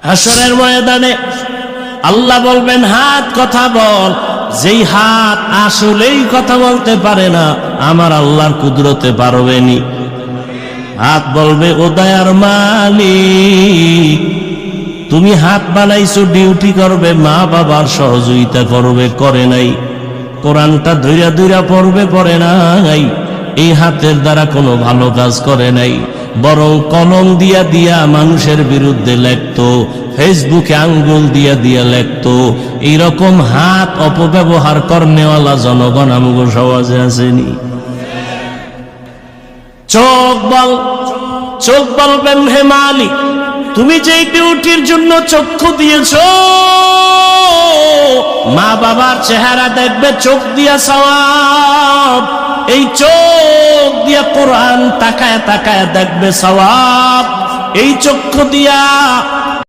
হাসরের ময়দানে আল্লাহ বলবেন, হাত কথা বল। যেই হাত আসলেই কথা বলতে পারে না, আমার আল্লাহর কুদরতে পারবেনি। হাত বলবে, ও দয়ার মালিক, তুমি হাত বানাইছো ডিউটি করবে, মা বাবার সহযোগিতা করবে, করে নাই। কোরআনটা ধৈরা ধৈরা পড়বে, পড়ে নাই। এই হাতের দ্বারা কোনো ভালো কাজ করে নাই, বরং কলম দিয়া দিয়া মানুষের বিরুদ্ধে লেখতো, ফেসবুকে আঙ্গুল দিয়া দিয়া লেখতো। এইরকম হাত অপব্যবহার করনেওয়ালা জনগণ আমগো সমাজে আসেনি। চোখ বলবেন, হে মালিক, তুমি যে ডিউটির জন্য চক্ষু দিয়েছ, মা বাবার চেহারা দেখবে চোখ দিয়া সওয়াব। এই চোখ দিয়া কোরআন তাকায় তাকায় দেখবে সওয়াব। এই চক্ষু দিয়া